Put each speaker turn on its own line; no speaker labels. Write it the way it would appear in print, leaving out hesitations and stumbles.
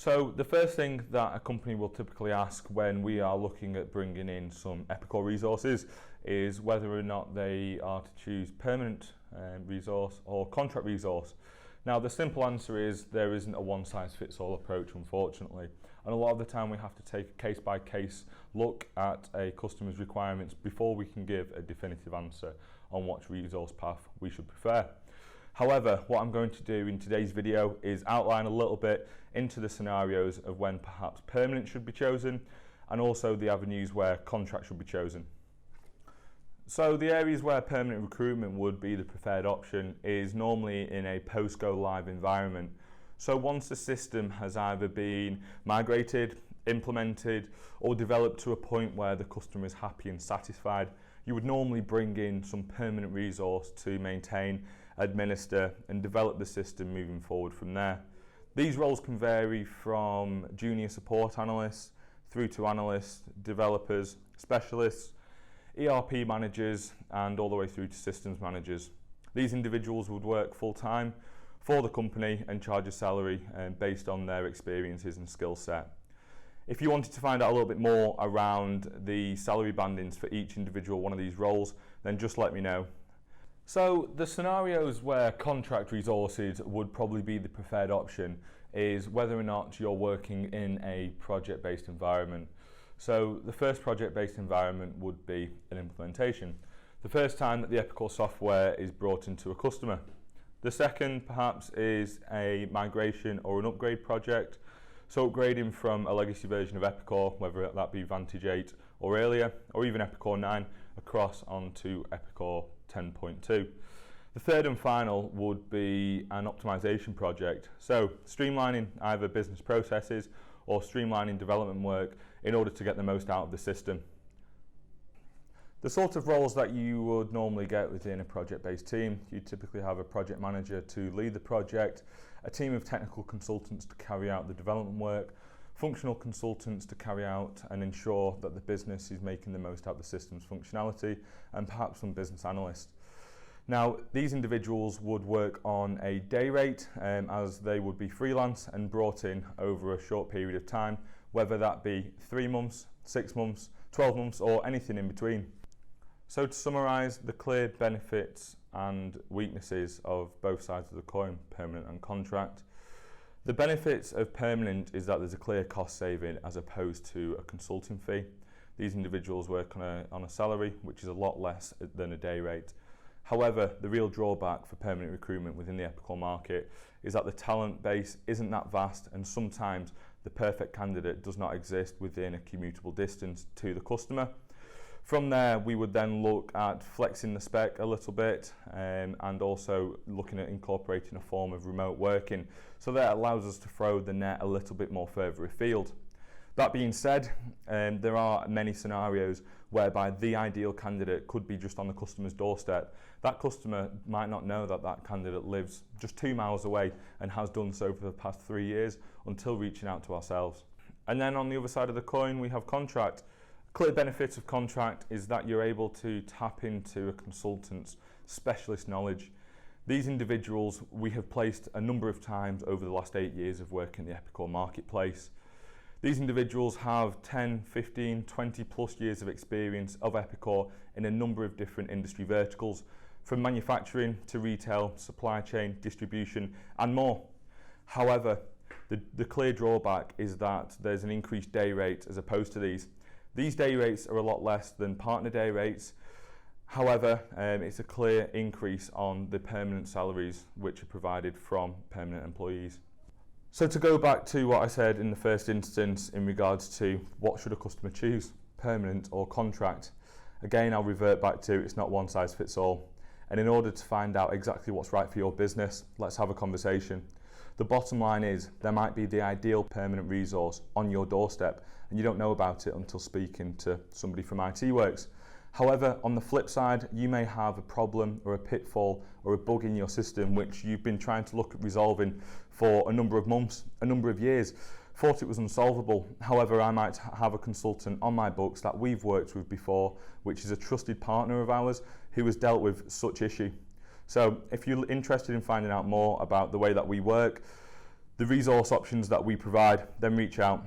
So the first thing that a company will typically ask when we are looking at bringing in some Epicor resources is whether or not they are to choose permanent resource or contract resource. Now the simple answer is there isn't a one-size-fits-all approach, unfortunately, and a lot of the time we have to take a case-by-case look at a customer's requirements before we can give a definitive answer on what resource path we should prefer. However, what I'm going to do in today's video is outline a little bit into the scenarios of when perhaps permanent should be chosen and also the avenues where contract should be chosen. So the areas where permanent recruitment would be the preferred option is normally in a post-go live environment. So once the system has either been migrated, implemented or developed to a point where the customer is happy and satisfied, you would normally bring in some permanent resource to maintain, administer and develop the system moving forward from there. These roles can vary from junior support analysts through to analysts, developers, specialists, ERP managers and all the way through to systems managers. These individuals would work full-time for the company and charge a salary based on their experiences and skill set. If you wanted to find out a little bit more around the salary bandings for each individual one of these roles, then just let me know. So the scenarios where contract resources would probably be the preferred option is whether or not you're working in a project-based environment. So the first project-based environment would be an implementation. The first time that the Epicor software is brought into a customer. The second perhaps is a migration or an upgrade project. So upgrading from a legacy version of Epicor, whether that be Vantage 8 or earlier, or even Epicor 9, across onto Epicor 10.2. The third and final would be an optimization project. So streamlining either business processes or streamlining development work in order to get the most out of the system. The sort of roles that you would normally get within a project-based team, you typically have a project manager to lead the project, a team of technical consultants to carry out the development work, functional consultants to carry out and ensure that the business is making the most out of the system's functionality, and perhaps some business analysts. Now, these individuals would work on a day rate as they would be freelance and brought in over a short period of time, whether that be 3 months, 6 months, 12 months or anything in between. So to summarise the clear benefits and weaknesses of both sides of the coin, permanent and contract. The benefits of permanent is that there's a clear cost saving as opposed to a consulting fee. These individuals work on a salary which is a lot less than a day rate. However, the real drawback for permanent recruitment within the Epicor market is that the talent base isn't that vast and sometimes the perfect candidate does not exist within a commutable distance to the customer. From there, we would then look at flexing the spec a little bit and also looking at incorporating a form of remote working. So that allows us to throw the net a little bit more further afield. That being said, there are many scenarios whereby the ideal candidate could be just on the customer's doorstep. That customer might not know that that candidate lives just 2 miles away and has done so for the past 3 years until reaching out to ourselves. And then on the other side of the coin, we have contract. Clear benefit of contract is that you're able to tap into a consultant's specialist knowledge. These individuals we have placed a number of times over the last 8 years of work in the Epicor marketplace. These individuals have 10, 15, 20 plus years of experience of Epicor in a number of different industry verticals, from manufacturing to retail, supply chain, distribution and more. However, the clear drawback is that there's an increased day rate as opposed to these. These day rates are a lot less than partner day rates. However, it's a clear increase on the permanent salaries which are provided from permanent employees. So to go back to what I said in the first instance in regards to what should a customer choose, permanent or contract, again I'll revert back to it's not one size fits all. And in order to find out exactly what's right for your business, let's have a conversation. The bottom line is there might be the ideal permanent resource on your doorstep and you don't know about it until speaking to somebody from IT Works. However, on the flip side, you may have a problem or a pitfall or a bug in your system which you've been trying to look at resolving for a number of months, a number of years, thought it was unsolvable. However, I might have a consultant on my books that we've worked with before, which is a trusted partner of ours who has dealt with such issue. So if you're interested in finding out more about the way that we work, the resource options that we provide, then reach out